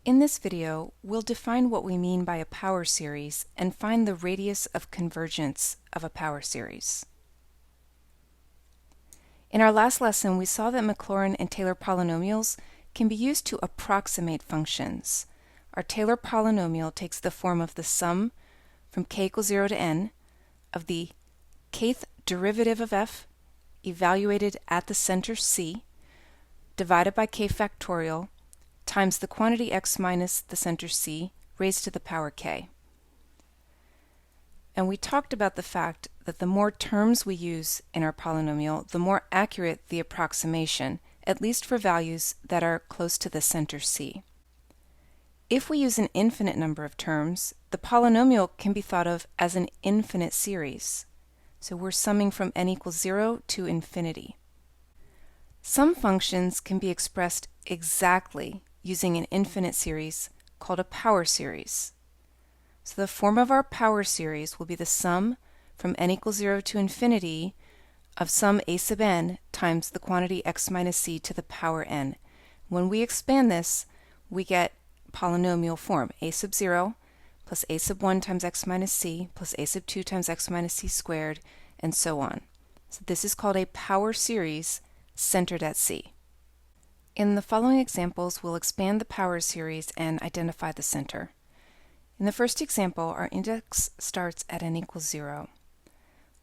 In this video, we'll define what we mean by a power series and find the radius of convergence of a power series. In our last lesson, we saw that Maclaurin and Taylor polynomials can be used to approximate functions. Our Taylor polynomial takes the form of the sum from k equals 0 to n of the kth derivative of f evaluated at the center c divided by k factorial times the quantity x minus the center c raised to the power k. And we talked about the fact that the more terms we use in our polynomial, the more accurate the approximation, at least for values that are close to the center c. If we use an infinite number of terms, the polynomial can be thought of as an infinite series. So we're summing from n equals 0 to infinity. Some functions can be expressed exactly using an infinite series called a power series. So the form of our power series will be the sum from n equals 0 to infinity of sum a sub n times the quantity x minus c to the power n. When we expand this, we get polynomial form a sub 0 plus a sub 1 times x minus c plus a sub 2 times x minus c squared, and so on. So this is called a power series centered at c. In the following examples, we'll expand the power series and identify the center. In the first example, our index starts at n equals 0.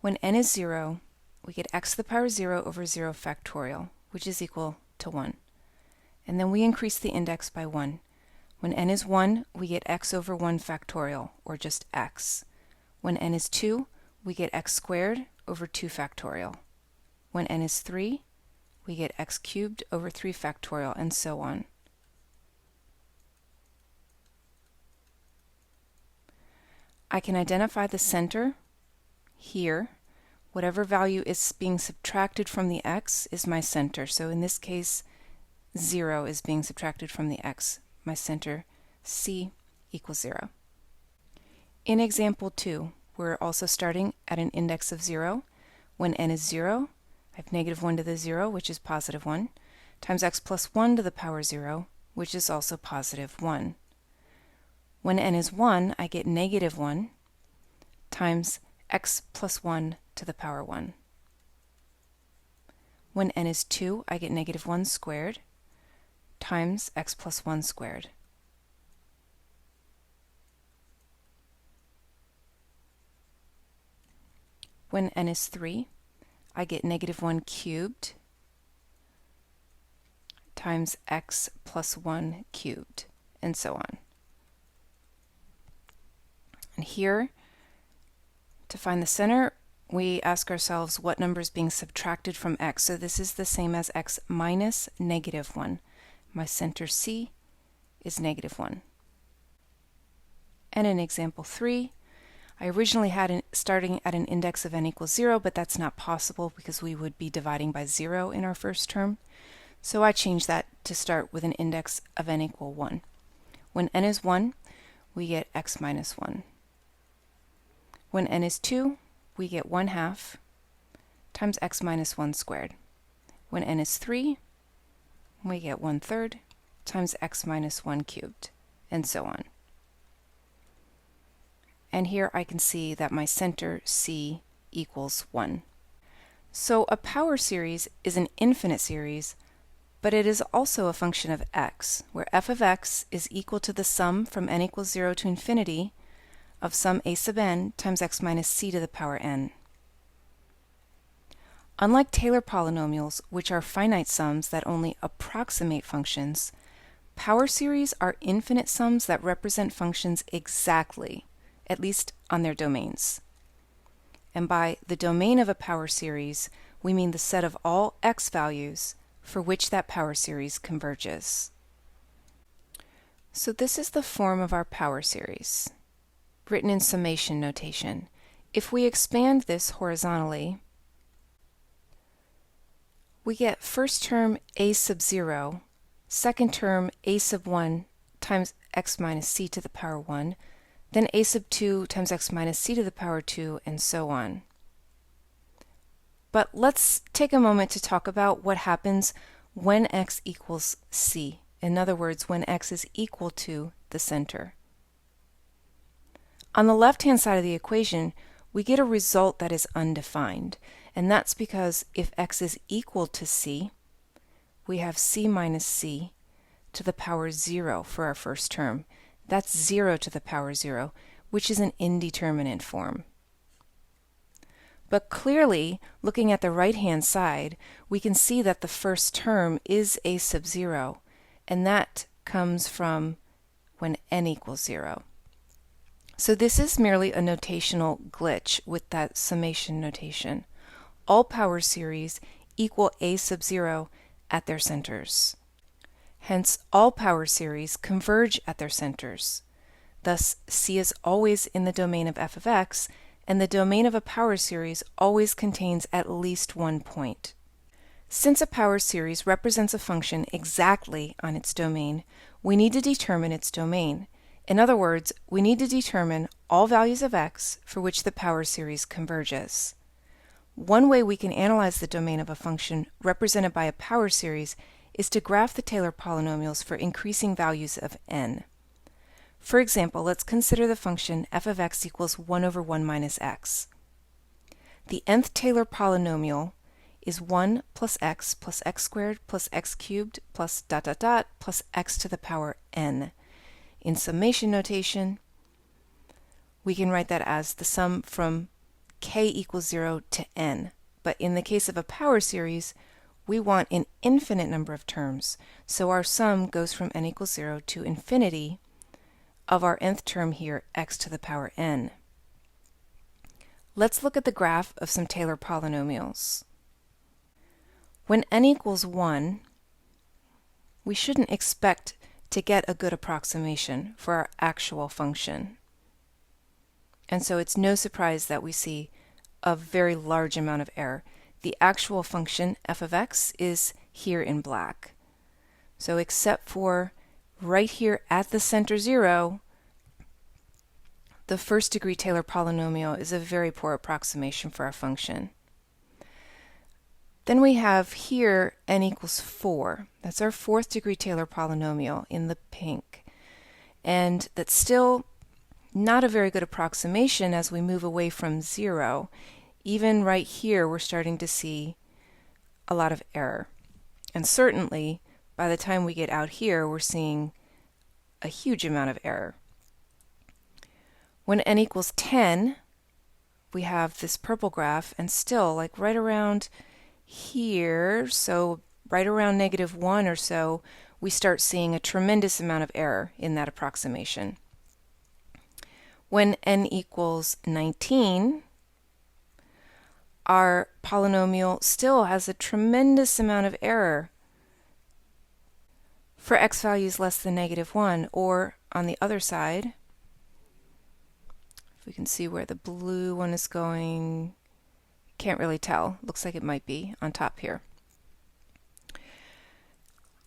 When n is 0, we get x to the power 0 over 0 factorial, which is equal to 1. And then we increase the index by 1. When n is 1, we get x over 1 factorial, or just x. When n is 2, we get x squared over 2 factorial. When n is 3, we get x cubed over 3 factorial, and so on. I can identify the center here. Whatever value is being subtracted from the x is my center. So in this case, 0 is being subtracted from the x. My center, c, equals 0. In example 2, we're also starting at an index of 0. When n is 0, I have negative 1 to the 0, which is positive 1, times x plus 1 to the power 0, which is also positive 1. When n is 1, I get negative 1 times x plus 1 to the power 1. When n is 2, I get negative 1 squared times x plus 1 squared. When n is 3, I get negative 1 cubed times x plus 1 cubed, and so on. And here, to find the center, we ask ourselves what number is being subtracted from x. So this is the same as x minus negative 1. My center c is negative 1. And in example 3, I originally had starting at an index of n equals 0, but that's not possible because we would be dividing by 0 in our first term. So I changed that to start with an index of n equal 1. When n is 1, we get x minus 1. When n is 2, we get 1/2 times x minus 1 squared. When n is 3, we get 1/3 times x minus 1 cubed, and so on. And here I can see that my center c equals 1. So a power series is an infinite series, but it is also a function of x, where f of x is equal to the sum from n equals 0 to infinity of sum a sub n times x minus c to the power n. Unlike Taylor polynomials, which are finite sums that only approximate functions, power series are infinite sums that represent functions exactly, at least on their domains. And by the domain of a power series, we mean the set of all x values for which that power series converges. So this is the form of our power series, written in summation notation. If we expand this horizontally, we get first term a sub 0, second term a sub 1 times x minus c to the power 1, then a sub 2 times x minus c to the power 2, and so on. But let's take a moment to talk about what happens when x equals c In other words, when x is equal to the center. On the left-hand side of the equation, we get a result that is undefined, and that's because if x is equal to c, we have c minus c to the power 0 for our first term. That's 0 to the power 0, which is an indeterminate form. But clearly, looking at the right-hand side, we can see that the first term is a sub 0, and that comes from when n equals 0. So this is merely a notational glitch with that summation notation. All power series equal a sub 0 at their centers. Hence, all power series converge at their centers. Thus, C is always in the domain of f of x, and the domain of a power series always contains at least one point. Since a power series represents a function exactly on its domain, we need to determine its domain. In other words, we need to determine all values of x for which the power series converges. One way we can analyze the domain of a function represented by a power series is to graph the Taylor polynomials for increasing values of n. For example, let's consider the function f of x equals 1 over 1 minus x. The nth Taylor polynomial is 1 plus x squared plus x cubed plus dot dot dot plus x to the power n. In summation notation, we can write that as the sum from k equals 0 to n. But in the case of a power series, we want an infinite number of terms, so our sum goes from n equals 0 to infinity of our nth term here, x to the power n. Let's look at the graph of some Taylor polynomials. When n equals 1, we shouldn't expect to get a good approximation for our actual function. And so it's no surprise that we see a very large amount of error. The actual function f of x is here in black. So except for right here at the center 0, the first degree Taylor polynomial is a very poor approximation for our function. Then we have here n equals 4. That's our fourth degree Taylor polynomial in the pink. And that's still not a very good approximation as we move away from 0. Even right here, we're starting to see a lot of error. And certainly, by the time we get out here, we're seeing a huge amount of error. When n equals 10, we have this purple graph, and still, like right around here, so right around -1 or so, we start seeing a tremendous amount of error in that approximation. When n equals 19, our polynomial still has a tremendous amount of error for x values less than -1, or on the other side, if we can see where the blue one is going, can't really tell. Looks like it might be on top here.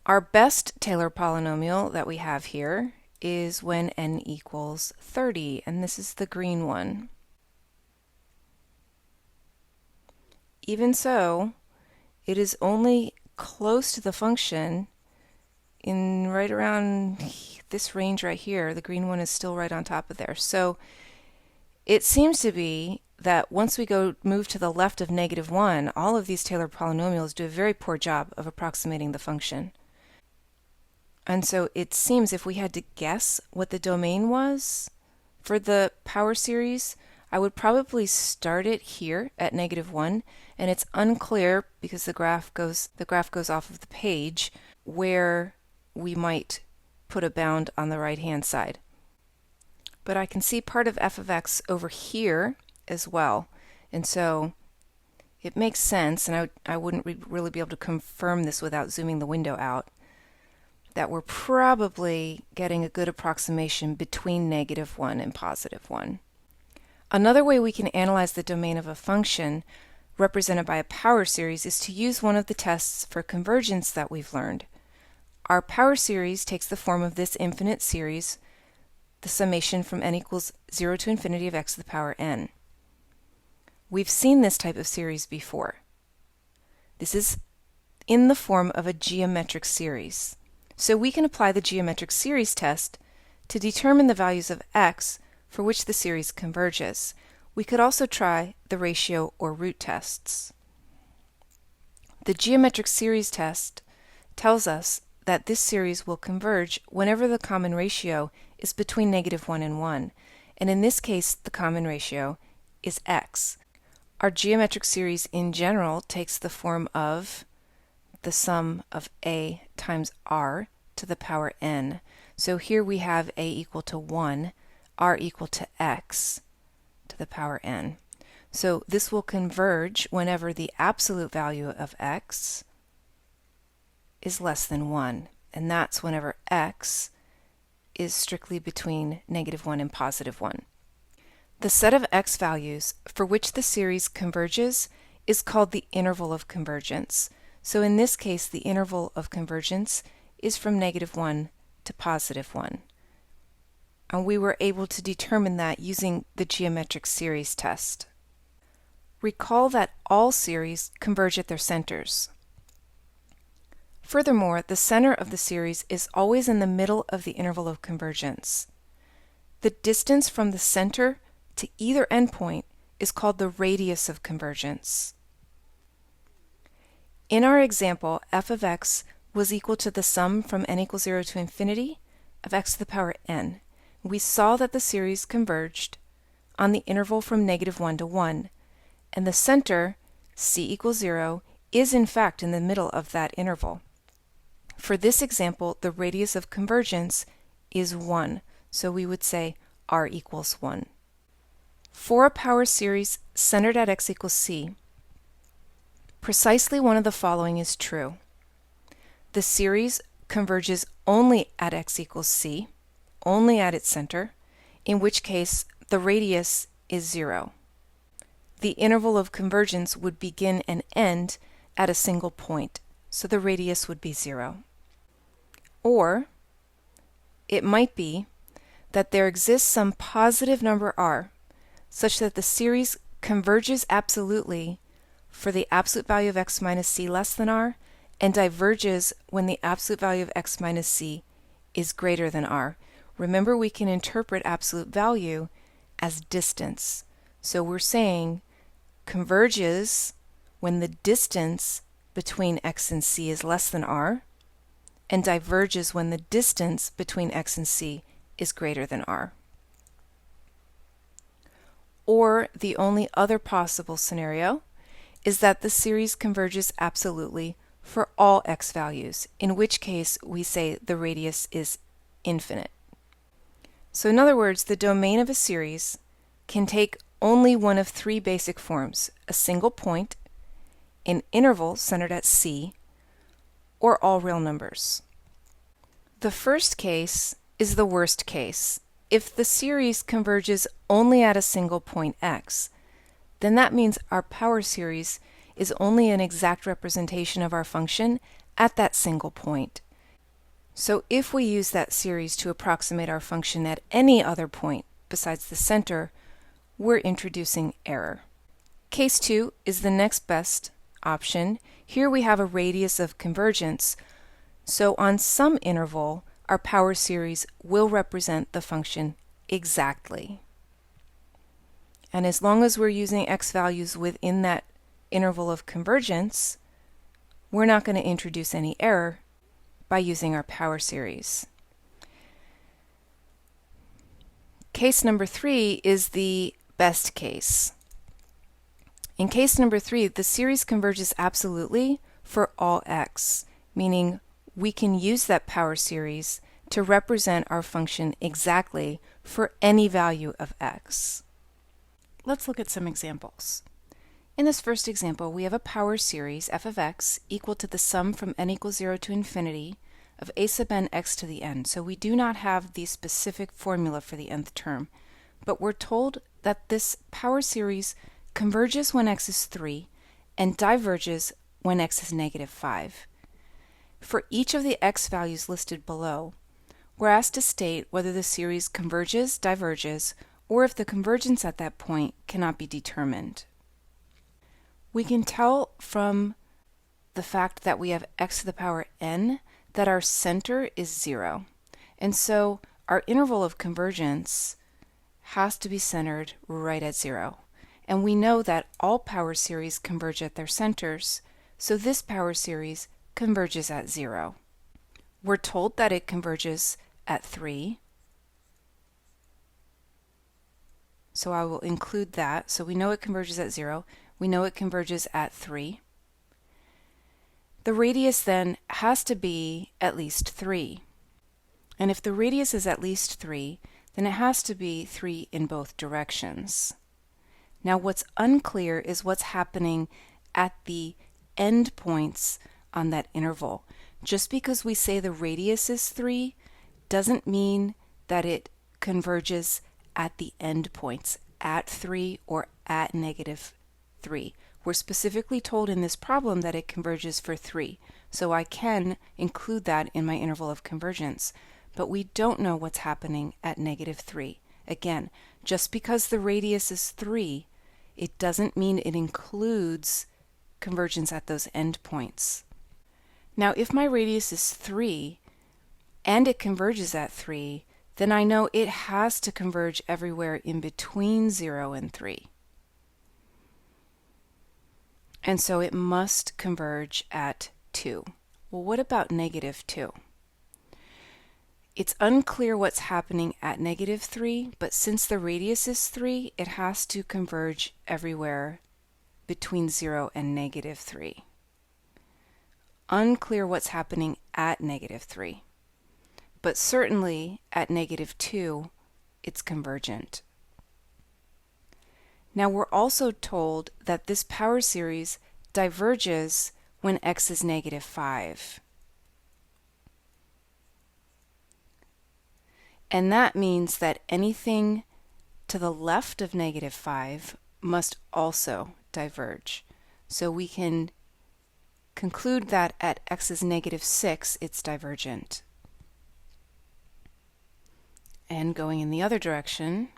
Our best Taylor polynomial that we have here is when n equals 30, and this is the green one. Even so, it is only close to the function in right around this range right here. The green one is still right on top of there. So it seems to be that once we move to the left of -1, all of these Taylor polynomials do a very poor job of approximating the function. And so it seems if we had to guess what the domain was for the power series, I would probably start it here at -1, and it's unclear because the graph goes off of the page where we might put a bound on the right-hand side. But I can see part of f of x over here as well, and so it makes sense, and I wouldn't really be able to confirm this without zooming the window out, that we're probably getting a good approximation between -1 and +1. Another way we can analyze the domain of a function represented by a power series is to use one of the tests for convergence that we've learned. Our power series takes the form of this infinite series, the summation from n equals 0 to infinity of x to the power n. We've seen this type of series before. This is in the form of a geometric series. So we can apply the geometric series test to determine the values of x for which the series converges. We could also try the ratio or root tests. The geometric series test tells us that this series will converge whenever the common ratio is between -1 and 1, and in this case the common ratio is x. Our geometric series in general takes the form of the sum of a times r to the power n. So here we have a equal to 1, r equal to x to the power n. So this will converge whenever the absolute value of x is less than 1, and that's whenever x is strictly between -1 and +1. The set of x values for which the series converges is called the interval of convergence. So in this case, the interval of convergence is from -1 to +1. And we were able to determine that using the geometric series test. Recall that all series converge at their centers. Furthermore, the center of the series is always in the middle of the interval of convergence. The distance from the center to either endpoint is called the radius of convergence. In our example, f of x was equal to the sum from n equals 0 to infinity of x to the power n. We saw that the series converged on the interval from -1 to 1, and the center, c equals 0, is in fact in the middle of that interval. For this example, the radius of convergence is 1, so we would say r equals 1. For a power series centered at x equals c, precisely one of the following is true. The series converges only at x equals c, only at its center, in which case the radius is 0. The interval of convergence would begin and end at a single point, so the radius would be 0. Or it might be that there exists some positive number r such that the series converges absolutely for the absolute value of x minus c less than r and diverges when the absolute value of x minus c is greater than r. Remember, we can interpret absolute value as distance. So we're saying converges when the distance between x and c is less than r, and diverges when the distance between x and c is greater than r. Or the only other possible scenario is that the series converges absolutely for all x values, in which case we say the radius is infinite. So in other words, the domain of a series can take only one of three basic forms: a single point, an interval centered at c, or all real numbers. The first case is the worst case. If the series converges only at a single point x, then that means our power series is only an exact representation of our function at that single point. So if we use that series to approximate our function at any other point besides the center, we're introducing error. Case 2 is the next best option. Here we have a radius of convergence, so on some interval, our power series will represent the function exactly. And as long as we're using x values within that interval of convergence, we're not going to introduce any error by using our power series. Case number 3 is the best case. In case number 3, the series converges absolutely for all x, meaning we can use that power series to represent our function exactly for any value of x. Let's look at some examples. In this first example, we have a power series f of x equal to the sum from n equals 0 to infinity of a sub n x to the n. So we do not have the specific formula for the nth term, but we're told that this power series converges when x is 3 and diverges when x is -5. For each of the x values listed below, we're asked to state whether the series converges, diverges, or if the convergence at that point cannot be determined. We can tell from the fact that we have x to the power n that our center is 0. And so our interval of convergence has to be centered right at 0. And we know that all power series converge at their centers, so this power series converges at 0. We're told that it converges at 3, so I will include that. So we know it converges at 0. We know it converges at 3. The radius then has to be at least 3. And if the radius is at least 3, then it has to be 3 in both directions. Now what's unclear is what's happening at the end points on that interval. Just because we say the radius is 3 doesn't mean that it converges at the end points, at 3 or at -3. We're specifically told in this problem that it converges for 3, so I can include that in my interval of convergence. But we don't know what's happening at -3. Again, just because the radius is 3, it doesn't mean it includes convergence at those endpoints. Now, if my radius is 3 and it converges at 3, then I know it has to converge everywhere in between 0 and 3. And so it must converge at 2. Well, what about -2? It's unclear what's happening at -3, but since the radius is 3, it has to converge everywhere between 0 and -3. Unclear what's happening at -3, but certainly at -2, it's convergent. Now we're also told that this power series diverges when x is -5. And that means that anything to the left of -5 must also diverge. So we can conclude that at x is -6, it's divergent. And going in the other direction,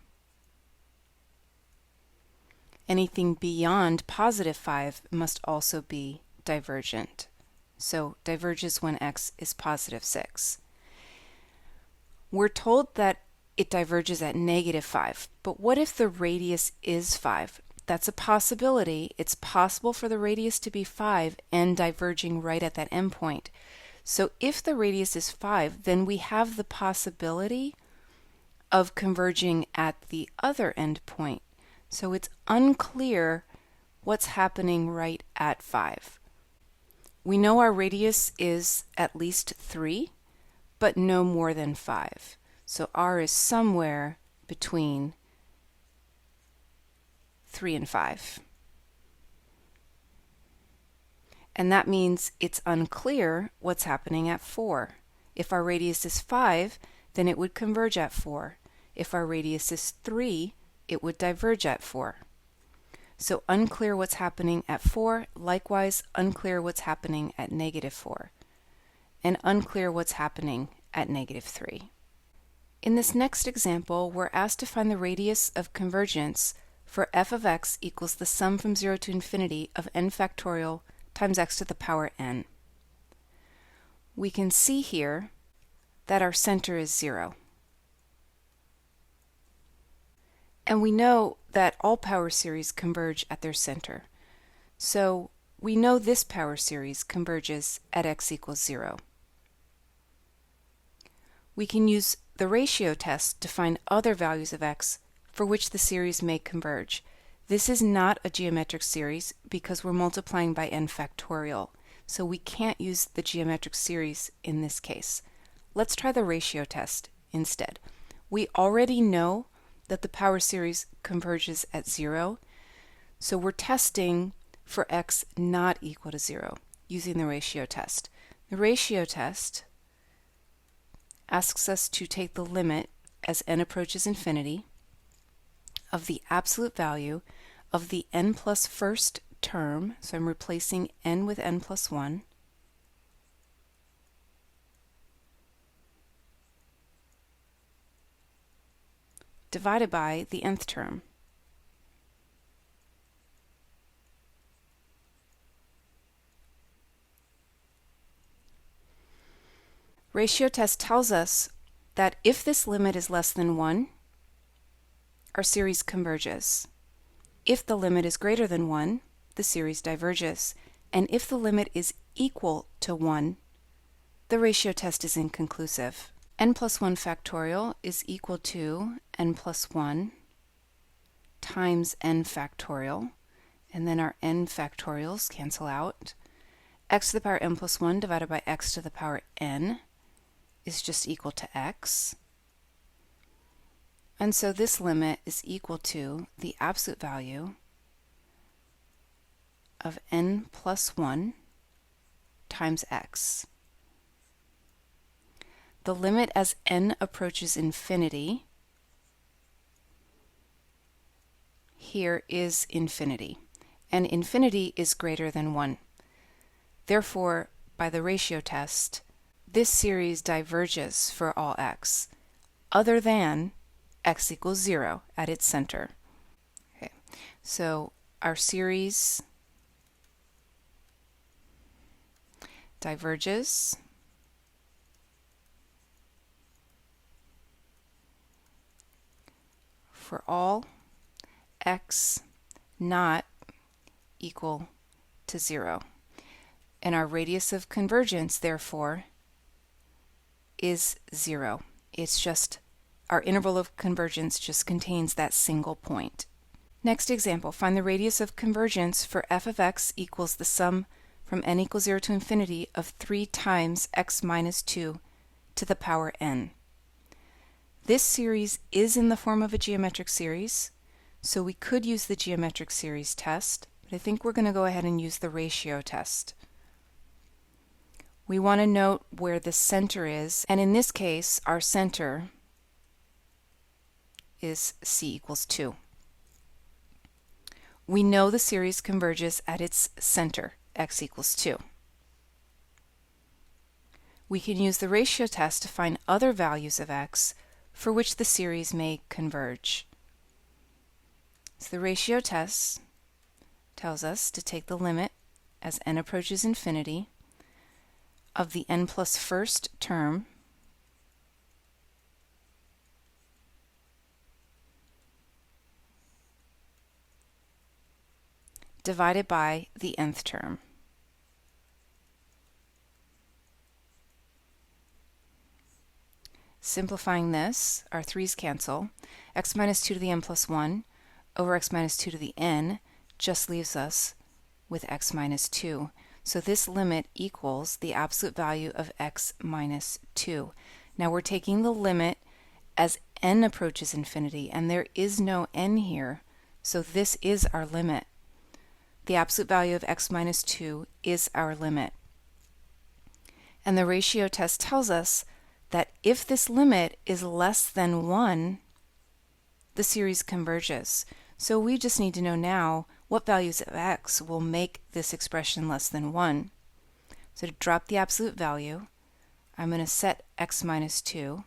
anything beyond +5 must also be divergent. So diverges when x is +6. We're told that it diverges at -5, but what if the radius is 5? That's a possibility. It's possible for the radius to be 5 and diverging right at that endpoint. So if the radius is 5, then we have the possibility of converging at the other endpoint. So it's unclear what's happening right at 5. We know our radius is at least 3, but no more than 5. So r is somewhere between 3 and 5. And that means it's unclear what's happening at 4. If our radius is 5, then it would converge at 4. If our radius is 3, it would diverge at 4. So unclear what's happening at 4, likewise unclear what's happening at -4, and unclear what's happening at -3. In this next example, we're asked to find the radius of convergence for f of x equals the sum from 0 to infinity of n factorial times x to the power n. We can see here that our center is 0. And we know that all power series converge at their center. So we know this power series converges at x equals 0. We can use the ratio test to find other values of x for which the series may converge. This is not a geometric series because we're multiplying by n factorial, so we can't use the geometric series in this case. Let's try the ratio test instead. We already know that the power series converges at 0, so we're testing for x not equal to 0 using the ratio test. The ratio test asks us to take the limit as n approaches infinity of the absolute value of the n plus first term, so I'm replacing n with n plus 1, divided by the nth term. Ratio test tells us that if this limit is less than 1, our series converges. If the limit is greater than 1, the series diverges. And if the limit is equal to 1, the ratio test is inconclusive. N plus 1 factorial is equal to n plus 1 times n factorial. And then our n factorials cancel out. X to the power n plus 1 divided by x to the power n is just equal to x. And so this limit is equal to the absolute value of n plus 1 times x. The limit as n approaches infinity here is infinity, and infinity is greater than 1. Therefore, by the ratio test, this series diverges for all x, other than x equals 0 at its center. Okay, so our series diverges for all x not equal to 0. And our radius of convergence, therefore, is 0. It's just, our interval of convergence just contains that single point. Next example, find the radius of convergence for f of x equals the sum from n equals 0 to infinity of 3 times x minus 2 to the power n. This series is in the form of a geometric series, so we could use the geometric series test, but I think we're going to go ahead and use the ratio test. We want to note where the center is, and in this case, our center is c equals 2. We know the series converges at its center, x equals 2. We can use the ratio test to find other values of x for which the series may converge. So the ratio test tells us to take the limit as n approaches infinity of the n plus first term divided by the nth term. Simplifying this, our 3's cancel. X minus 2 to the n plus 1 over x minus 2 to the n just leaves us with x minus 2. So this limit equals the absolute value of x minus 2. Now we're taking the limit as n approaches infinity, and there is no n here, so this is our limit. The absolute value of x minus 2 is our limit. And the ratio test tells us that if this limit is less than 1, the series converges. So we just need to know now what values of x will make this expression less than 1. So to drop the absolute value, I'm going to set x minus 2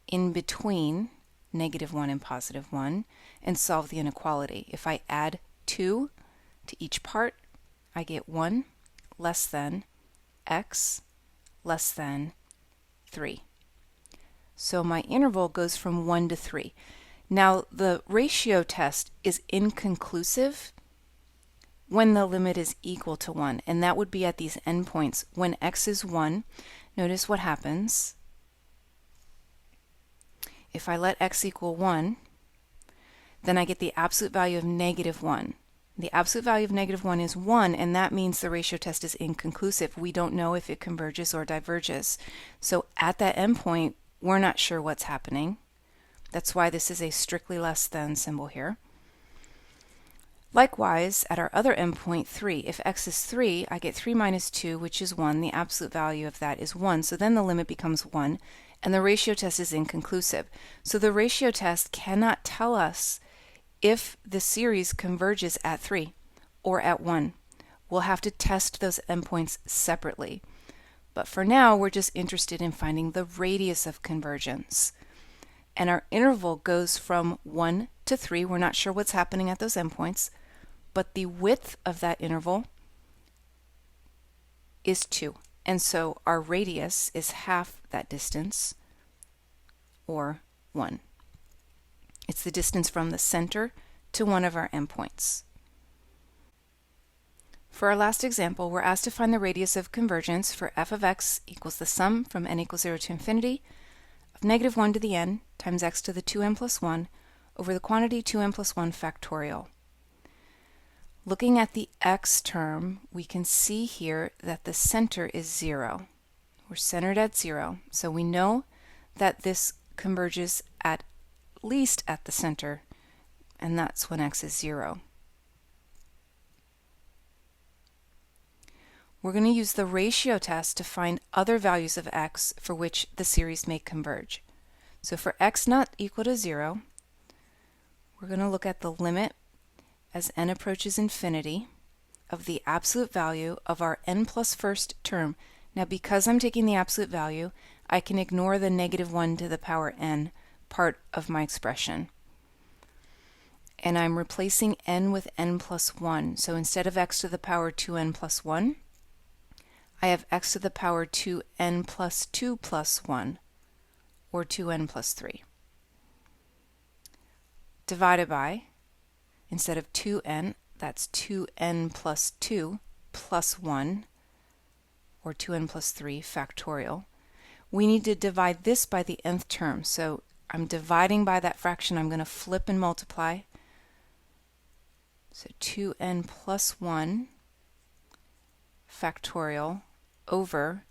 in between negative 1 and positive 1 and solve the inequality. If I add 2 to each part, I get 1 less than x less than 3. So my interval goes from 1 to 3. Now the ratio test is inconclusive when the limit is equal to 1, and that would be at these endpoints. When x is 1, notice what happens. If I let x equal 1, then I get the absolute value of negative 1. The absolute value of negative 1 is 1, and that means the ratio test is inconclusive. We don't know if it converges or diverges. So at that endpoint, we're not sure what's happening. That's why this is a strictly less than symbol here. Likewise, at our other endpoint, 3. If x is 3, I get 3 minus 2, which is 1. The absolute value of that is 1. So then the limit becomes 1, and the ratio test is inconclusive. So the ratio test cannot tell us if the series converges at 3 or at 1. We'll have to test those endpoints separately. But for now, we're just interested in finding the radius of convergence. And our interval goes from 1 to 3. We're not sure what's happening at those endpoints, but the width of that interval is 2. And so our radius is half that distance, or 1. It's the distance from the center to one of our endpoints. For our last example, we're asked to find the radius of convergence for f of x equals the sum from n equals 0 to infinity of negative 1 to the n times x to the 2n plus 1 over the quantity 2n plus 1 factorial. Looking at the x term, we can see here that the center is 0. We're centered at 0, so we know that this converges at least at the center, and that's when x is 0. We're going to use the ratio test to find other values of x for which the series may converge. So for x not equal to 0, we're going to look at the limit as n approaches infinity of the absolute value of our n plus first term. Now because I'm taking the absolute value, I can ignore the negative 1 to the power n part of my expression. And I'm replacing n with n plus 1. So instead of x to the power 2n plus 1, I have x to the power 2n plus 2 plus 1, or 2n plus 3. Divided by, instead of 2n, that's 2n plus 2 plus 1, or 2n plus 3 factorial. We need to divide this by the nth term. So I'm dividing by that fraction. I'm going to flip and multiply. So 2n plus 1 factorial over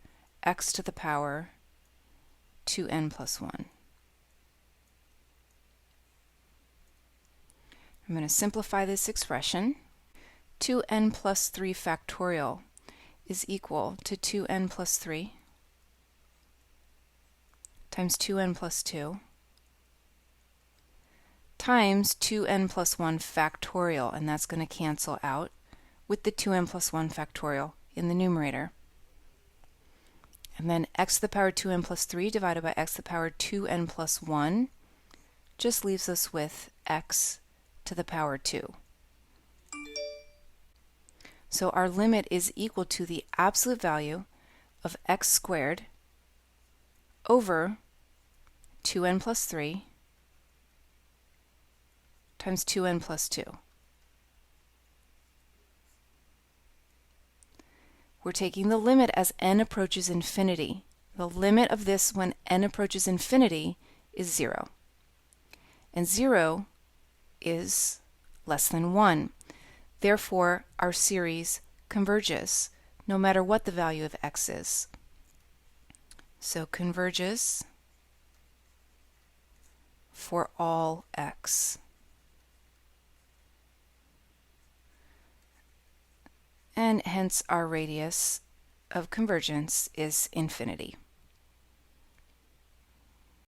x to the power 2n plus 1. I'm going to simplify this expression. 2n plus 3 factorial is equal to 2n plus 3 times 2n plus 2 times 2n plus 1 factorial, and that's going to cancel out with the 2n plus 1 factorial in the numerator. And then x to the power 2n plus 3 divided by x to the power 2n plus 1 just leaves us with x to the power 2. So our limit is equal to the absolute value of x squared over 2n plus 3 times 2n plus 2. We're taking the limit as n approaches infinity. The limit of this when n approaches infinity is 0. And 0 is less than 1. Therefore, our series converges no matter what the value of x is. So converges for all x. And hence our radius of convergence is infinity.